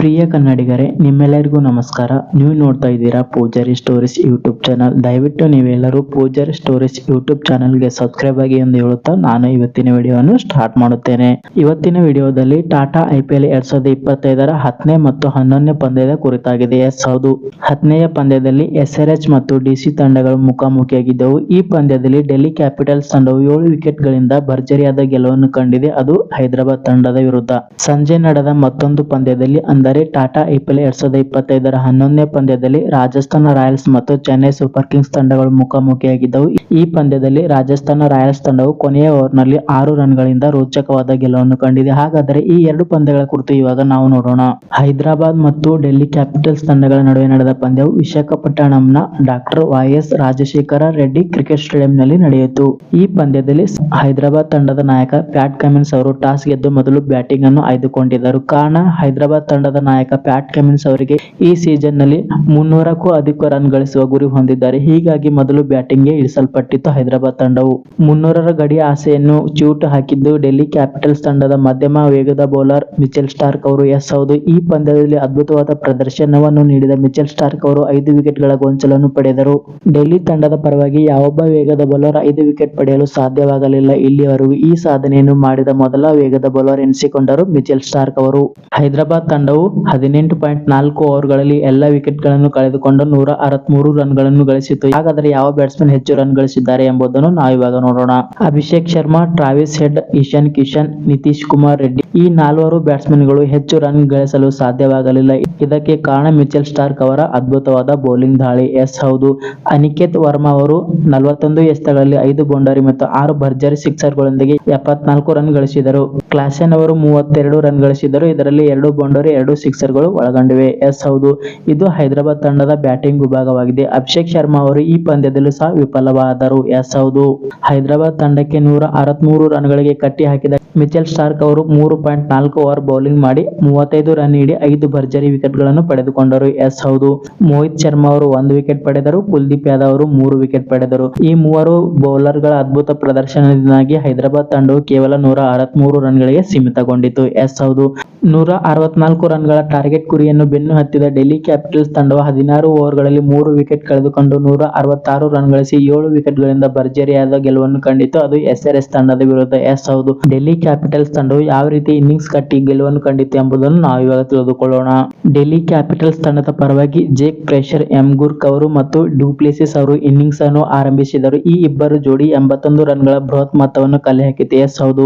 ಪ್ರಿಯ ಕನ್ನಡಿಗರೇ, ನಿಮ್ಮೆಲ್ಲರಿಗೂ ನಮಸ್ಕಾರ. ನೀವು ನೋಡ್ತಾ ಇದ್ದೀರಾ ಪೂಜಾರಿ ಸ್ಟೋರೀಸ್ ಯೂಟ್ಯೂಬ್ ಚಾನಲ್. ದಯವಿಟ್ಟು ನೀವೆಲ್ಲರೂ ಪೂಜಾರಿ ಸ್ಟೋರೀಸ್ ಯೂಟ್ಯೂಬ್ ಚಾನಲ್ಗೆ ಸಬ್ಸ್ಕ್ರೈಬ್ ಆಗಿ ಎಂದು ಹೇಳುತ್ತಾ ನಾನು ಇವತ್ತಿನ ವಿಡಿಯೋವನ್ನು ಸ್ಟಾರ್ಟ್ ಮಾಡುತ್ತೇನೆ. ಇವತ್ತಿನ ವಿಡಿಯೋದಲ್ಲಿ ಟಾಟಾ IPL 2025ರ 10ನೇ ಮತ್ತು 11ನೇ ಪಂದ್ಯದ ಕುರಿತಾಗಿದೆ. ಹೌದು, 10ನೇಯ ಪಂದ್ಯದಲ್ಲಿ SRH ಮತ್ತು DC ತಂಡಗಳು ಮುಖಾಮುಖಿಯಾಗಿದ್ದವು. ಈ ಪಂದ್ಯದಲ್ಲಿ ಡೆಲ್ಲಿ ಕ್ಯಾಪಿಟಲ್ಸ್ ತಂಡವು 7 ವಿಕೆಟ್ಗಳಿಂದ ಭರ್ಜರಿಯಾದ ಗೆಲುವನ್ನು ಕಂಡಿದೆ, ಅದು ಹೈದರಾಬಾದ್ ತಂಡದ ವಿರುದ್ಧ. ಸಂಜೆ ನಡೆದ ಮತ್ತೊಂದು ಪಂದ್ಯದಲ್ಲಿ ಅಂದರೆ ಟಾಟಾ IPL 2025ರ 11ನೇ ಪಂದ್ಯದಲ್ಲಿ ರಾಜಸ್ಥಾನ ರಾಯಲ್ಸ್ ಮತ್ತು ಚೆನ್ನೈ ಸೂಪರ್ ಕಿಂಗ್ಸ್ ತಂಡಗಳು ಮುಖಾಮುಖಿಯಾಗಿದ್ದವು. ಈ ಪಂದ್ಯದಲ್ಲಿ ರಾಜಸ್ಥಾನ ರಾಯಲ್ಸ್ ತಂಡವು ಕೊನೆಯ ಓವರ್ನಲ್ಲಿ 6 ರನ್ಗಳಿಂದ ರೋಚಕವಾದ ಗೆಲುವನ್ನು ಕಂಡಿದೆ. ಹಾಗಾದರೆ ಈ ಎರಡು ಪಂದ್ಯಗಳ ಕುರಿತು ಇವಾಗ ನಾವು ನೋಡೋಣ. ಹೈದರಾಬಾದ್ ಮತ್ತು ಡೆಲ್ಲಿ ಕ್ಯಾಪಿಟಲ್ಸ್ ತಂಡಗಳ ನಡುವೆ ನಡೆದ ಪಂದ್ಯವು ವಿಶಾಖಪಟ್ಟಣಂನ doctor YS Rajasekhara Reddy cricket ಸ್ಟೇಡಿಯಂನಲ್ಲಿ ನಡೆಯಿತು. ಈ ಪಂದ್ಯದಲ್ಲಿ ಹೈದರಾಬಾದ್ ತಂಡದ ನಾಯಕ ಪ್ಯಾಟ್ ಕಮಿನ್ಸ್ ಅವರು ಟಾಸ್ ಗೆದ್ದು ಮೊದಲು ಬ್ಯಾಟಿಂಗ್ ಅನ್ನು ಆಯ್ದುಕೊಂಡಿದ್ದರು. ಕಾರಣ ಹೈದರಾಬಾದ್ ತಂಡದ ನಾಯಕ ಪ್ಯಾಟ್ ಕಮಿನ್ಸ್ ಅವರಿಗೆ ಈ ಸೀಸನ್ ನಲ್ಲಿ 300ಕ್ಕೂ ಅಧಿಕ ರನ್ ಗಳಿಸುವ ಗುರಿ ಹೊಂದಿದ್ದಾರೆ. ಹೀಗಾಗಿ ಮೊದಲು ಬ್ಯಾಟಿಂಗ್ ಗೆ ಇಳಿಸಲ್ಪಟ್ಟಿತ್ತು. ಹೈದರಾಬಾದ್ ತಂಡವು 300ರ ಗಡಿ ಆಸೆಯನ್ನು ಚ್ಯೂಟ್ ಹಾಕಿದ್ದು ಡೆಲ್ಲಿ ಕ್ಯಾಪಿಟಲ್ಸ್ ತಂಡದ ಮಧ್ಯಮ ವೇಗದ ಬೌಲರ್ ಮಿಚೆಲ್ ಸ್ಟಾರ್ಕ್ ಅವರು. ಹೌದು, ಈ ಪಂದ್ಯದಲ್ಲಿ ಅದ್ಭುತವಾದ ಪ್ರದರ್ಶನವನ್ನು ನೀಡಿದ ಮಿಚೆಲ್ ಸ್ಟಾರ್ಕ್ ಅವರು 5 ವಿಕೆಟ್ಗಳ ಗೊಂಚಲನ್ನು ಪಡೆದರು. ಡೆಲ್ಲಿ ತಂಡದ ಪರವಾಗಿ ಯಾವೊಬ್ಬ ವೇಗದ ಬೌಲರ್ 5 ವಿಕೆಟ್ ಪಡೆಯಲು ಸಾಧ್ಯವಾಗಲಿಲ್ಲ. ಇಲ್ಲಿಯವರೆಗೂ ಈ ಸಾಧನೆಯನ್ನು ಮಾಡಿದ ಮೊದಲ ವೇಗದ ಬೌಲರ್ ಎನಿಸಿಕೊಂಡರು ಮಿಚೆಲ್ ಸ್ಟಾರ್ಕ್ ಅವರು. ಹೈದರಾಬಾದ್ ತಂಡವು 18.4 ಓವರ್ಗಳಲ್ಲಿ ಎಲ್ಲ ವಿಕೆಟ್ಗಳನ್ನು ಕಳೆದುಕೊಂಡು 163 ರನ್ಗಳನ್ನು ಗಳಿಸಿತು. ಹಾಗಾದರೆ ಯಾವ ಬ್ಯಾಟ್ಸ್ಮನ್ ಹೆಚ್ಚು ರನ್ ಗಳಿಸಿದ್ದಾರೆ ಎಂಬುದನ್ನು ನಾವಿವಾಗ ನೋಡೋಣ. ಅಭಿಷೇಕ್ ಶರ್ಮಾ, ಟ್ರಾವಿಸ್ ಹೆಡ್, ಇಶಾನ್ ಕಿಶನ್, ನಿತೀಶ್ ಕುಮಾರ್ ರೆಡ್ಡಿ ಈ 4 ಬ್ಯಾಟ್ಸ್ಮನ್ಗಳು ಹೆಚ್ಚು ರನ್ ಗಳಿಸಲು ಸಾಧ್ಯವಾಗಲಿಲ್ಲ. ಇದಕ್ಕೆ ಕಾರಣ ಮಿಚೆಲ್ ಸ್ಟಾರ್ಕ್ ಅವರ ಅದ್ಭುತವಾದ ಬೌಲಿಂಗ್ ದಾಳಿ. ಹೌದು, ಅನಿಕೇತ್ ವರ್ಮಾ ಅವರು 41 ಎಸೆತಗಳಲ್ಲಿ 5 ಬೌಂಡರಿ ಮತ್ತು 6 ಭರ್ಜರಿ ಸಿಕ್ಸರ್ಗಳೊಂದಿಗೆ 74 ರನ್ ಗಳಿಸಿದರು. ಕ್ಲಾಸೆನ್ ಅವರು 32 ರನ್ ಗಳಿಸಿದರು. ಇದರಲ್ಲಿ 2 ಬೌಂಡರಿ 2 ಸಿಕ್ಸರ್ಗಳು ಒಳಗೊಂಡಿವೆ. ಹೌದು, ಇದು ಹೈದರಾಬಾದ್ ತಂಡದ ಬ್ಯಾಟಿಂಗ್ ವಿಭಾಗವಾಗಿದೆ. ಅಭಿಷೇಕ್ ಶರ್ಮಾ ಅವರು ಈ ಪಂದ್ಯದಲ್ಲೂ ಸಹ ವಿಫಲವಾದರು. ಹೌದು, ಹೈದರಾಬಾದ್ ತಂಡಕ್ಕೆ 163 ರನ್ಗಳಿಗೆ ಕಟ್ಟಿ ಹಾಕಿದ ಮಿಚೆಲ್ ಸ್ಟಾರ್ಕ್ ಅವರು 3.4 ಓವರ್ ಬೌಲಿಂಗ್ ಮಾಡಿ 35 ರನ್ ನೀಡಿ 5 ಭರ್ಜರಿ ವಿಕೆಟ್ಗಳನ್ನು ಪಡೆದುಕೊಂಡರು. ಹೌದು, ಮೋಹಿತ್ ಶರ್ಮಾ ಅವರು 1 ವಿಕೆಟ್ ಪಡೆದರು. ಕುಲ್ದೀಪ್ ಯಾದವ್ ಅವರು 3 ವಿಕೆಟ್ ಪಡೆದರು. ಈ 3 ಬೌಲರ್ಗಳ ಅದ್ಭುತ ಪ್ರದರ್ಶನದಿಂದಾಗಿ ಹೈದರಾಬಾದ್ ತಂಡವು ಕೇವಲ 163 ರನ್ಗಳಿಗೆ ಸೀಮಿತಗೊಂಡಿತು. ಹೌದು, 164 ರನ್ಗಳ ಟಾರ್ಗೆಟ್ ಗುರಿಯನ್ನು ಬೆನ್ನು ಹತ್ತಿದ ಡೆಲ್ಲಿ ಕ್ಯಾಪಿಟಲ್ಸ್ ತಂಡವು 16 ಓವರ್ಗಳಲ್ಲಿ 3 ವಿಕೆಟ್ ಕಳೆದುಕೊಂಡು 166 ರನ್ ಗಳಿಸಿ 7 ವಿಕೆಟ್ಗಳಿಂದ ಭರ್ಜರಿಯಾದ ಗೆಲುವನ್ನು ಕಂಡಿತು, ಅದು SRH ತಂಡದ ವಿರುದ್ಧ. ಹೌದು, ಡೆಲ್ಲಿ ಕ್ಯಾಪಿಟಲ್ಸ್ ತಂಡವು ಯಾವ ರೀತಿ ಇನ್ನಿಂಗ್ಸ್ ಕಟ್ಟಿ ಗೆಲುವನ್ನು ಕಂಡಿತು ಎಂಬುದನ್ನು ನಾವು ಇವಾಗ ತಿಳಿದುಕೊಳ್ಳೋಣ. ಡೆಲ್ಲಿ ಕ್ಯಾಪಿಟಲ್ಸ್ ತಂಡದ ಪರವಾಗಿ ಜೇಕ್ ಫ್ರೇಷರ್, ಗುರ್ಕ್ ಅವರು ಮತ್ತು ಡ್ಯುಪ್ಲೆಸಿಸ್ ಅವರು ಇನ್ನಿಂಗ್ಸ್ ಅನ್ನು ಆರಂಭಿಸಿದರು. ಈ ಇಬ್ಬರು ಜೋಡಿ 81 ರನ್ಗಳ ಬೃಹತ್ ಮೊತ್ತವನ್ನು ಕಲೆ ಹಾಕಿತು. ಹೌದು,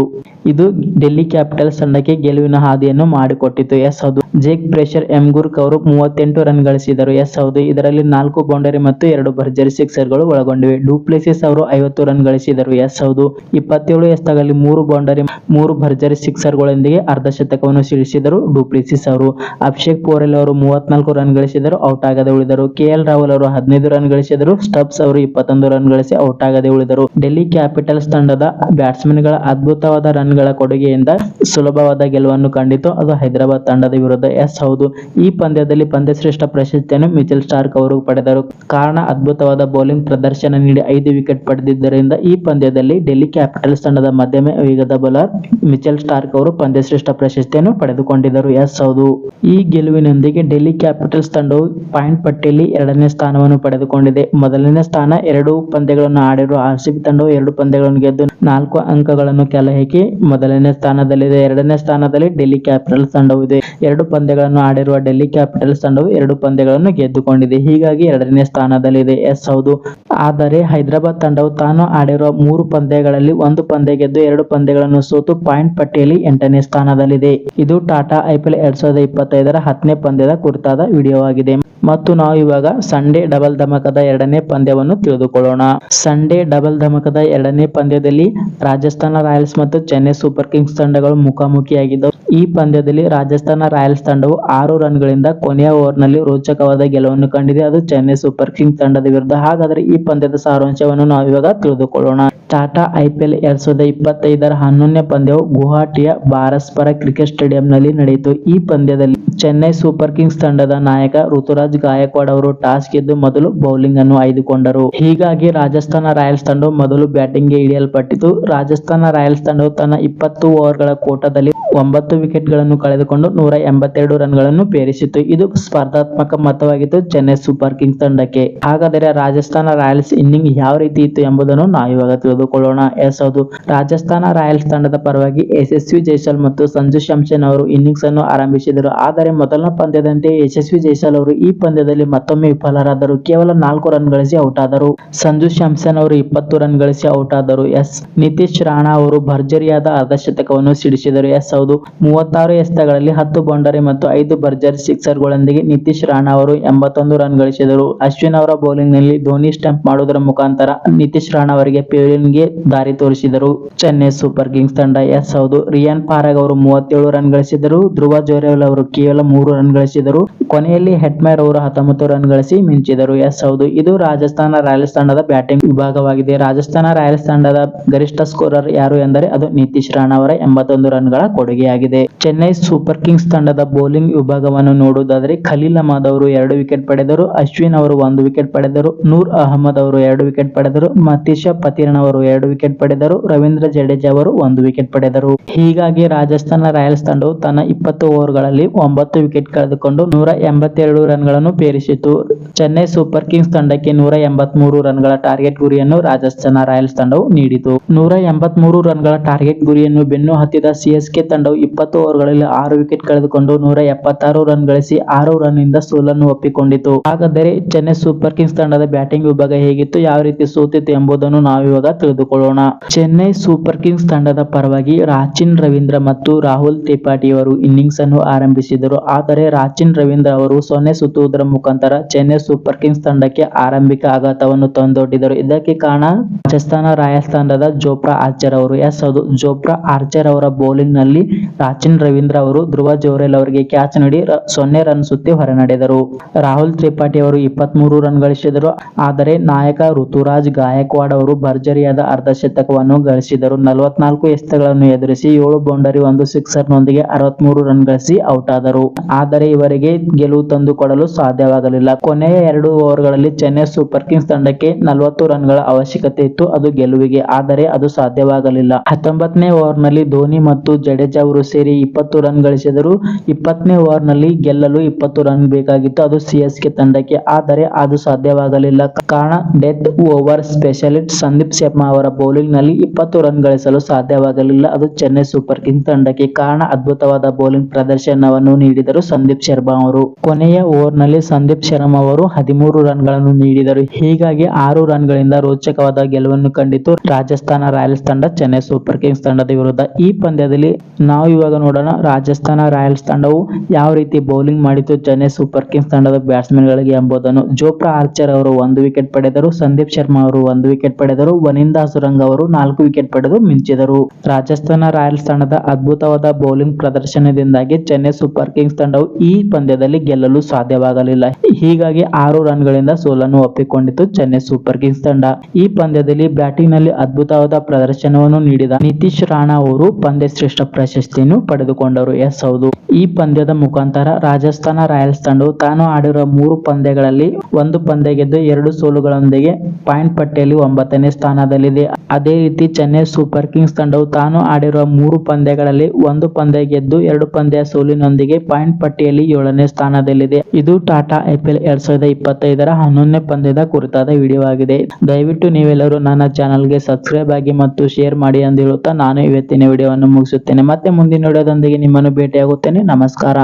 ಇದು ಡೆಲ್ಲಿ ಕ್ಯಾಪಿಟಲ್ಸ್ ತಂಡಕ್ಕೆ ಗೆಲುವಿನ ಹಾದಿಯನ್ನು ಮಾಡಿಕೊಟ್ಟಿತು. ಹೌದು, ಜೇಕ್ ಫ್ರೇಷರ್, ಗುರ್ಕ್ ಅವರು 38 ರನ್ ಗಳಿಸಿದರು. ಹೌದು, ಇದರಲ್ಲಿ 4 ಬೌಂಡರಿ ಮತ್ತು 2 ಭರ್ಜರಿ ಸಿಕ್ಸರ್ಗಳು ಒಳಗೊಂಡಿವೆ. ಡ್ಯುಪ್ಲೆಸಿಸ್ ಅವರು 50 ರನ್ ಗಳಿಸಿದರು. ಹೌದು, 27 ಎಸೆತಗಳಲ್ಲಿ 3 ಬೌಂಡರಿ 3 ಭರ್ಜರಿ ಸಿಕ್ಸರ್ಗಳೊಂದಿಗೆ ಅರ್ಧಶತಕವನ್ನು ಸಿಡಿಸಿದರು ಡ್ಯುಪ್ಲೆಸಿಸ್ ಅವರು. ಅಭಿಷೇಕ್ ಪೋರೆಲ್ ಅವರು 34 ರನ್ ಗಳಿಸಿದರು, ಔಟ್ ಆಗದೆ ಉಳಿದರು. KL ರಾಹುಲ್ ಅವರು 15 ರನ್ ಗಳಿಸಿದರು. ಸ್ಟಬ್ಸ್ ಅವರು 21 ರನ್ ಗಳಿಸಿ ಔಟ್ ಆಗದೆ ಉಳಿದರು. ಡೆಲ್ಲಿ ಕ್ಯಾಪಿಟಲ್ಸ್ ತಂಡದ ಬ್ಯಾಟ್ಸ್ಮನ್ ಗಳ ಅದ್ಭುತವಾದ ರನ್ ಗಳ ಕೊಡುಗೆಯಿಂದ ಸುಲಭವಾದ ಗೆಲುವನ್ನು ಕಂಡಿತು, ಅದು ಹೈದರಾಬಾದ್ ತಂಡದ ವಿರುದ್ಧ. ಹೌದು, ಈ ಪಂದ್ಯದಲ್ಲಿ ಪಂದ್ಯಶ್ರೇಷ್ಠ ಪ್ರಶಸ್ತಿಯನ್ನು ಮಿಚೆಲ್ ಸ್ಟಾರ್ಕ್ ಅವರು ಪಡೆದರು. ಕಾರಣ ಅದ್ಭುತವಾದ ಬೌಲಿಂಗ್ ಪ್ರದರ್ಶನ ನೀಡಿ 5 ವಿಕೆಟ್ ಪಡೆದಿದ್ದರಿಂದ ಈ ಪಂದ್ಯದಲ್ಲಿ ಡೆಲ್ಲಿ ಕ್ಯಾಪಿಟಲ್ಸ್ ತಂಡದ ಮಧ್ಯಮ ವೇಗದ ಬೌಲರ್ ಮಿಚೆಲ್ ಸ್ಟಾರ್ಕ್ ಅವರು ಪಂದ್ಯಶ್ರೇಷ್ಠ ಪ್ರಶಸ್ತಿಯನ್ನು ಪಡೆದುಕೊಂಡಿದ್ದರು. ಹೌದು, ಈ ಗೆಲುವಿನೊಂದಿಗೆ ಡೆಲ್ಲಿ ಕ್ಯಾಪಿಟಲ್ಸ್ ತಂಡವು ಪಾಯಿಂಟ್ ಪಟ್ಟಿಯಲ್ಲಿ 2ನೇ ಸ್ಥಾನವನ್ನು ಪಡೆದುಕೊಂಡಿದೆ. ಮೊದಲನೇ ಸ್ಥಾನ 2 ಪಂದ್ಯಗಳನ್ನು ಆಡಿರುವ RCB ತಂಡವು 2 ಪಂದ್ಯಗಳನ್ನು ಗೆದ್ದು 4 ಅಂಕಗಳನ್ನು ಕಲೆ ಹಾಕಿ ಮೊದಲನೇ ಸ್ಥಾನದಲ್ಲಿದೆ. 2ನೇ ಸ್ಥಾನದಲ್ಲಿ ಡೆಲ್ಲಿ ಕ್ಯಾಪಿಟಲ್ಸ್ ತಂಡವು ಇದೆ. 2 ಪಂದ್ಯಗಳನ್ನು ಆಡಿರುವ ಡೆಲ್ಲಿ ಕ್ಯಾಪಿಟಲ್ಸ್ ತಂಡವು 2 ಪಂದ್ಯಗಳನ್ನು ಗೆದ್ದುಕೊಂಡಿದೆ, ಹೀಗಾಗಿ 2ನೇ ಸ್ಥಾನದಲ್ಲಿದೆ. ಹೌದು, ಆದರೆ ಹೈದರಾಬಾದ್ ತಂಡವು ತಾನು ಆಡಿರುವ 3 ಪಂದ್ಯಗಳಲ್ಲಿ 1 ಪಂದ್ಯ ಗೆದ್ದು 2 ಪಂದ್ಯಗಳನ್ನು ಸೋತು ಪಾಯಿಂಟ್ ಪಟ್ಟಿಯಲ್ಲಿ 8ನೇ ಸ್ಥಾನದಲ್ಲಿದೆ. ಇದು ಟಾಟಾ IPL 2025ರ 10ನೇ ಪಂದ್ಯದ ಕುರಿತಾದ ವಿಡಿಯೋವಾಗಿದೆ. ಮತ್ತು ನಾವು ಇವಾಗ ಸಂಡೇ ಡಬಲ್ ಧಮಾಕದ 2ನೇ ಪಂದ್ಯವನ್ನು ತಿಳಿದುಕೊಳ್ಳೋಣ. ಸಂಡೇ ಡಬಲ್ ಧಮಾಕದ 2ನೇ ಪಂದ್ಯದಲ್ಲಿ ರಾಜಸ್ಥಾನ ರಾಯಲ್ಸ್ ಮತ್ತು ಚೆನ್ನೈ ಸೂಪರ್ ಕಿಂಗ್ಸ್ ತಂಡಗಳು ಮುಖಾಮುಖಿಯಾಗಿದ್ದವು. ಈ ಪಂದ್ಯದಲ್ಲಿ ರಾಜಸ್ಥಾನ ರಾಯಲ್ಸ್ ತಂಡವು 6 ರನ್ಗಳಿಂದ ಕೊನೆಯ ಓವರ್ನಲ್ಲಿ ರೋಚಕವಾದ ಗೆಲುವನ್ನು ಕಂಡಿದೆ, ಅದು ಚೆನ್ನೈ ಸೂಪರ್ ಕಿಂಗ್ಸ್ ತಂಡದ ವಿರುದ್ಧ. ಹಾಗಾದರೆ ಈ ಪಂದ್ಯದ ಸಾರಾಂಶವನ್ನು ನಾವು ಇವಾಗ ತಿಳಿದುಕೊಳ್ಳೋಣ. ಟಾಟಾ IPL 2025ರ 11ನೇ ಪಂದ್ಯವು ಗುವಾಹಟಿಯ ಬಾರಸ್ಪರ ಕ್ರಿಕೆಟ್ ಸ್ಟೇಡಿಯಂನಲ್ಲಿ ನಡೆಯಿತು. ಈ ಪಂದ್ಯದಲ್ಲಿ ಚೆನ್ನೈ ಸೂಪರ್ ಕಿಂಗ್ಸ್ ತಂಡದ ನಾಯಕ ಋತುರಾಜ್ ಗಾಯಕ್ವಾಡ್ ಅವರು ಟಾಸ್ ಗೆದ್ದು ಮೊದಲು ಬೌಲಿಂಗ್ ಅನ್ನು ಆಯ್ದುಕೊಂಡರು. ಹೀಗಾಗಿ ರಾಜಸ್ಥಾನ ರಾಯಲ್ಸ್ ತಂಡವು ಮೊದಲು ಬ್ಯಾಟಿಂಗ್ ಗೆ ಇಳಿಯಲ್ಪಟ್ಟಿತು. ರಾಜಸ್ಥಾನ ರಾಯಲ್ಸ್ ತಂಡವು ತನ್ನ 20 ಓವರ್ಗಳ ಕೋಟಾದಲ್ಲಿ 9 ವಿಕೆಟ್ಗಳನ್ನು ಕಳೆದುಕೊಂಡು 182 ರನ್ಗಳನ್ನು ಪೇರಿಸಿತು. ಇದು ಸ್ಪರ್ಧಾತ್ಮಕ ಮೊತ್ತವಾಗಿತ್ತು ಚೆನ್ನೈ ಸೂಪರ್ ಕಿಂಗ್ಸ್ ತಂಡಕ್ಕೆ. ಹಾಗಾದರೆ ರಾಜಸ್ಥಾನ ರಾಯಲ್ಸ್ ಇನ್ನಿಂಗ್ ಯಾವ ರೀತಿ ಇತ್ತು ಎಂಬುದನ್ನು ನಾವಿವಾಗ ತಿಳಿದುಕೊಳ್ಳೋಣ. ಹೌದು, ರಾಜಸ್ಥಾನ ರಾಯಲ್ಸ್ ತಂಡದ ಪರವಾಗಿ ಯಶಸ್ವಿ ಜೈಸ್ವಾಲ್ ಮತ್ತು ಸಂಜು ಸ್ಯಾಮ್ಸನ್ ಅವರು ಇನ್ನಿಂಗ್ಸ್ ಅನ್ನು ಆರಂಭಿಸಿದರು. ಆದರೆ ಮೊದಲ ಪಂದ್ಯದಂತೆ ಯಶಸ್ವಿ ಜೈಸ್ವಾಲ್ ಅವರು ಈ ಪಂದ್ಯದಲ್ಲಿ ಮತ್ತೊಮ್ಮೆ ವಿಫಲರಾದರು. ಕೇವಲ 4 ರನ್ ಗಳಿಸಿ ಔಟ್ ಆದರು. ಸಂಜು ಸ್ಯಾಮ್ಸನ್ ಅವರು 20 ರನ್ ಗಳಿಸಿ ಔಟ್ ಆದರು. ನಿತೀಶ್ ರಾಣಾ ಅವರು ಭರ್ಜರಿಯಾದ ಅರ್ಧಶತಕವನ್ನು ಸಿಡಿಸಿದರು. ಹೌದು, 36 ಎಸೆತಗಳಲ್ಲಿ 10 ಬೌಂಡರಿ ಮತ್ತು 5 ಭರ್ಜರಿ ಸಿಕ್ಸರ್ಗಳೊಂದಿಗೆ ನಿತೀಶ್ ರಾಣಾ ಅವರು 81 ರನ್ ಗಳಿಸಿದರು. ಅಶ್ವಿನ್ ಅವರ ಬೌಲಿಂಗ್ ನಲ್ಲಿ ಧೋನಿ ಸ್ಟಂಪ್ ಮಾಡುವುದರ ಮುಖಾಂತರ ನಿತೀಶ್ ರಾಣಾ ಅವರಿಗೆ ಗೆ ದಾರಿ ತೋರಿಸಿದರು ಚೆನ್ನೈ ಸೂಪರ್ ಕಿಂಗ್ಸ್ ತಂಡ. ಹೌದು, ರಿಯಾನ್ ಪರಾಗ್ ಅವರು 37 ರನ್ ಗಳಿಸಿದರು. ಧ್ರುವ ಜೋರೆಲ್ ಅವರು ಕೇವಲ 3 ರನ್ ಗಳಿಸಿದರು. ಕೊನೆಯಲ್ಲಿ ಹೆಟ್ಮೇರ್ ಅವರು 19 ರನ್ ಗಳಿಸಿ ಮಿಂಚಿದರು. ಹೌದು, ಇದು ರಾಜಸ್ಥಾನ ರಾಯಲ್ಸ್ ತಂಡದ ಬ್ಯಾಟಿಂಗ್ ವಿಭಾಗವಾಗಿದೆ. ರಾಜಸ್ಥಾನ ರಾಯಲ್ಸ್ ತಂಡದ ಗರಿಷ್ಠ ಸ್ಕೋರರ್ ಯಾರು ಎಂದರೆ ಅದು ನಿತೀಶ್ ರಾಣಾ ಅವರ 81 ರನ್ಗಳ ಕೊಡುಗೆಯಾಗಿದೆ. ಚೆನ್ನೈ ಸೂಪರ್ ಕಿಂಗ್ಸ್ ತಂಡದ ಬೌಲಿಂಗ್ ವಿಭಾಗವನ್ನು ನೋಡುವುದಾದರೆ ಖಲೀಲ್ ಅಹ್ಮದ್ ಅವರು 2 ವಿಕೆಟ್ ಪಡೆದರು. ಅಶ್ವಿನ್ ಅವರು 1 ವಿಕೆಟ್ ಪಡೆದರು. ನೂರ್ ಅಹಮದ್ ಅವರು 2 ವಿಕೆಟ್ ಪಡೆದರು. ಮತೀಶ ಪತಿರನ್ ಅವರು 2 ವಿಕೆಟ್ ಪಡೆದರು. ರವೀಂದ್ರ ಜಡೇಜಾ ಅವರು 1 ವಿಕೆಟ್ ಪಡೆದರು. ಹೀಗಾಗಿ ರಾಜಸ್ಥಾನ ರಾಯಲ್ಸ್ ತಂಡವು ತನ್ನ 20 ಓವರ್ಗಳಲ್ಲಿ 9 ವಿಕೆಟ್ ಕಳೆದುಕೊಂಡು 182 ರನ್ಗಳನ್ನು ಪೇರಿಸಿತು. ಚೆನ್ನೈ ಸೂಪರ್ ಕಿಂಗ್ಸ್ ತಂಡಕ್ಕೆ 183 ರನ್ಗಳ ಟಾರ್ಗೆಟ್ ಗುರಿಯನ್ನು ರಾಜಸ್ಥಾನ ರಾಯಲ್ಸ್ ತಂಡವು ನೀಡಿತು. 183 ರನ್ಗಳ ಟಾರ್ಗೆಟ್ ಗುರಿಯನ್ನು ಬೆನ್ನು ಹತ್ತಿದ ಸಿಎಸ್ಕೆ ತಂಡವು 20 ಓವರ್ಗಳಲ್ಲಿ 6 ವಿಕೆಟ್ ಕಳೆದುಕೊಂಡು 176 ರನ್ ಗಳಿಸಿ 6 ರನ್ ನಿಂದ ಸೋಲನ್ನು ಒಪ್ಪಿಕೊಂಡಿತು. ಹಾಗಾದರೆ ಚೆನ್ನೈ ಸೂಪರ್ ಕಿಂಗ್ಸ್ ತಂಡದ ಬ್ಯಾಟಿಂಗ್ ವಿಭಾಗ ಹೇಗಿತ್ತು, ಯಾವ ರೀತಿ ಸೋತಿತ್ತು ಎಂಬುದನ್ನು ನಾವಿವಾಗ ತಿಳಿದುಕೊಳ್ಳೋಣ. ಚೆನ್ನೈ ಸೂಪರ್ ಕಿಂಗ್ಸ್ ತಂಡದ ಪರವಾಗಿ ರಾಚಿನ್ ರವೀಂದ್ರ ಮತ್ತು ರಾಹುಲ್ ತ್ರಿಪಾಠಿ ಅವರು ಇನ್ನಿಂಗ್ಸ್ ಅನ್ನು ಆರಂಭಿಸಿದರು. ಆದರೆ ರಾಚಿನ್ ರವೀಂದ್ರ ಅವರು 0 ಸುತ್ತುವುದರ ಮುಖಾಂತರ ಚೆನ್ನೈ ಸೂಪರ್ ಕಿಂಗ್ಸ್ ತಂಡಕ್ಕೆ ಆರಂಭಿಕ ಆಘಾತವನ್ನು ತಂದೊಡ್ಡಿದರು. ಇದಕ್ಕೆ ಕಾರಣ ರಾಜಸ್ಥಾನ ರಾಯಲ್ಸ್ ತಂಡದ ಜೋಫ್ರಾ ಆರ್ಚರ್ ಅವರು. ಹೌದು, ಜೋಫ್ರಾ ಆರ್ಚರ್ ಅವರ ಬೌಲಿಂಗ್ ನಲ್ಲಿ ರಾಚಿನ್ ರವೀಂದ್ರ ಅವರು ಧ್ರುವ ಜೋರೆಲ್ ಅವರಿಗೆ ಕ್ಯಾಚ್ ನೀಡಿ 0 ರನ್ ಸುತ್ತಿ ಹೊರನಡೆದರು. ರಾಹುಲ್ ತ್ರಿಪಾಠಿ ಅವರು 23 ರನ್ ಗಳಿಸಿದರು. ಆದರೆ ನಾಯಕ ಋತುರಾಜ್ ಗಾಯಕ್ವಾಡ್ ಅವರು ಭರ್ಜರಿಯಾದ ಅರ್ಧಶತಕವನ್ನು ಗಳಿಸಿದರು. 44 ಎಸೆತಗಳನ್ನು ಎದುರಿಸಿ 7 ಬೌಂಡರಿ 1 ಸಿಕ್ಸರ್ ನೊಂದಿಗೆ 63 ರನ್ ಗಳಿಸಿ ಔಟ್ ಆದರು. ಆದರೆ ಇವರಿಗೆ ಗೆಲುವು ತಂದುಕೊಡಲು ಸಾಧ್ಯವಾಗಲಿಲ್ಲ. ಕೊನೆಯ 2 ಓವರ್ಗಳಲ್ಲಿ ಚೆನ್ನೈ ಸೂಪರ್ ಕಿಂಗ್ಸ್ ತಂಡಕ್ಕೆ 40 ರನ್ಗಳ ಅವಶ್ಯಕತೆ ಇತ್ತು ಅದು ಗೆಲುವಿಗೆ. ಆದರೆ ಅದು ಸಾಧ್ಯವಾಗಲಿಲ್ಲ. 19ನೇ ಓವರ್ನಲ್ಲಿ ಧೋನಿ ಮತ್ತು ಜಡೇಜಾ ಅವರು ಸೇರಿ 20 ರನ್ ಗಳಿಸಿದರು. 20ನೇ ಓವರ್ನಲ್ಲಿ ಗೆಲ್ಲಲು 20 ರನ್ ಬೇಕಾಗಿತ್ತು ಅದು ಸಿಎಸ್ಕೆ ತಂಡಕ್ಕೆ. ಆದರೆ ಅದು ಸಾಧ್ಯವಾಗಲಿಲ್ಲ. ಕಾರಣ death over specialist Sandeep Sharma ಅವರ ಬೌಲಿಂಗ್ ನಲ್ಲಿ 20 ರನ್ ಗಳಿಸಲು ಸಾಧ್ಯವಾಗಲಿಲ್ಲ ಅದು ಚೆನ್ನೈ ಸೂಪರ್ ಕಿಂಗ್ಸ್ ತಂಡಕ್ಕೆ. ಕಾರಣ ಅದ್ಭುತವಾದ ಬೌಲಿಂಗ್ ಪ್ರದರ್ಶನವನ್ನು ನೀಡಿದರು ಸಂದೀಪ್ ಶರ್ಮಾ ಅವರು. ಕೊನೆಯ ಓವರ್ನಲ್ಲಿ ಸಂದೀಪ್ ಶರ್ಮಾ ಅವರು 13 ರನ್ಗಳನ್ನು ನೀಡಿದರು. ಹೀಗಾಗಿ 6 ರನ್ಗಳಿಂದ ರೋಚಕವಾದ ಗೆಲುವನ್ನು ಕಂಡಿತು ರಾಜಸ್ಥಾನ ರಾಯಲ್ಸ್ ತಂಡ ಚೆನ್ನೈ ಸೂಪರ್ ಕಿಂಗ್ಸ್ ತಂಡದ ವಿರುದ್ಧ. ಈ ಪಂದ್ಯದಲ್ಲಿ ನಾವು ಇವಾಗ ನೋಡೋಣ ರಾಜಸ್ಥಾನ ರಾಯಲ್ಸ್ ತಂಡವು ಯಾವ ರೀತಿ ಬೌಲಿಂಗ್ ಮಾಡಿತು ಚೆನ್ನೈ ಸೂಪರ್ ಕಿಂಗ್ಸ್ ತಂಡದ ಬ್ಯಾಟ್ಸ್ಮನ್ ಗಳಿಗೆ ಎಂಬುದನ್ನು. ಜೋಫ್ರಾ ಆರ್ಚರ್ ಅವರು 1 ವಿಕೆಟ್ ಪಡೆದರು. ಸಂದೀಪ್ ಶರ್ಮಾ ಅವರು 1 ವಿಕೆಟ್ ಪಡೆದರು. ವನಿಂದಾ ಸುರಂಗ್ ಅವರು 4 ವಿಕೆಟ್ ಪಡೆದು ಮಿಂಚಿದರು. ರಾಜಸ್ಥಾನ ರಾಯಲ್ಸ್ ತಂಡದ ಅದ್ಭುತವಾದ ಬೌಲಿಂಗ್ ಪ್ರದರ್ಶನದಿಂದಾಗಿ ಚೆನ್ನೈ ಸೂಪರ್ ಕಿಂಗ್ಸ್ ತಂಡವು ಈ ಪಂದ್ಯದಲ್ಲಿ ಗೆಲ್ಲಲು ಸಾಧ್ಯವಾಗಲಿಲ್ಲ. ಹೀಗಾಗಿ 6 ರನ್ಗಳಿಂದ ಸೋಲನ್ನು ಒಪ್ಪಿಕೊಂಡಿತು ಚೆನ್ನೈ ಸೂಪರ್ ಕಿಂಗ್ಸ್ ತಂಡ. ಈ ಪಂದ್ಯದಲ್ಲಿ ಬ್ಯಾಟಿಂಗ್ ನಲ್ಲಿ ಅದ್ಭುತವಾದ ಪ್ರದರ್ಶನವನ್ನು ನೀಡಿದ ನಿತೀಶ್ ರಾಣಾ ಅವರು ಪಂದ್ಯ ಶ್ರೇಷ್ಠ ಪ್ರಶಸ್ತಿಯನ್ನು ಪಡೆದುಕೊಂಡರು. ಹೌದು, ಈ ಪಂದ್ಯದ ಮುಖಾಂತರ ರಾಜಸ್ಥಾನ ರಾಯಲ್ಸ್ ತಂಡವು ತಾನು ಆಡಿರುವ 3 ಪಂದ್ಯಗಳಲ್ಲಿ 1 ಪಂದ್ಯ ಗೆದ್ದು 2 ಸೋಲುಗಳೊಂದಿಗೆ ಪಾಯಿಂಟ್ ಪಟ್ಟಿಯಲ್ಲಿ 9ನೇ ಸ್ಥಾನದಲ್ಲಿದೆ. ಅದೇ ರೀತಿ ಚೆನ್ನೈ ಸೂಪರ್ ಕಿಂಗ್ಸ್ ತಂಡವು ತಾನು ಆಡಿರುವ 3 ಪಂದ್ಯಗಳಲ್ಲಿ 1 ಪಂದ್ಯ ಗೆದ್ದು 2 ಪಂದ್ಯ ಸೋಲಿನೊಂದಿಗೆ ಪಾಯಿಂಟ್ ಪಟ್ಟಿಯಲ್ಲಿ 7ನೇ ಸ್ಥಾನದಲ್ಲಿದೆ. ಇದು ಟಾಟಾ ಐಪಿಎಲ್ 2025ರ 11ನೇ ಪಂದ್ಯದ ಕುರಿತಾದ ವಿಡಿಯೋ ಆಗಿದೆ. ದಯವಿಟ್ಟು ನೀವೆಲ್ಲರೂ ನನ್ನ ಚಾನಲ್ಗೆ ಸಬ್ಸ್ಕ್ರೈಬ್ ಆಗಿ ಮತ್ತು ಶೇರ್ ಮಾಡಿ ಎಂದು ಹೇಳುತ್ತಾ ನಾನು ಇವತ್ತಿನ ವಿಡಿಯೋವನ್ನು ಮುಗಿಸುತ್ತೇನೆ. ಮತ್ತೆ ಮುಂದಿನ ವಿಡಿಯೋದೊಂದಿಗೆ ನಿಮ್ಮನ್ನು ಭೇಟಿಯಾಗುತ್ತೇನೆ. ನಮಸ್ಕಾರ.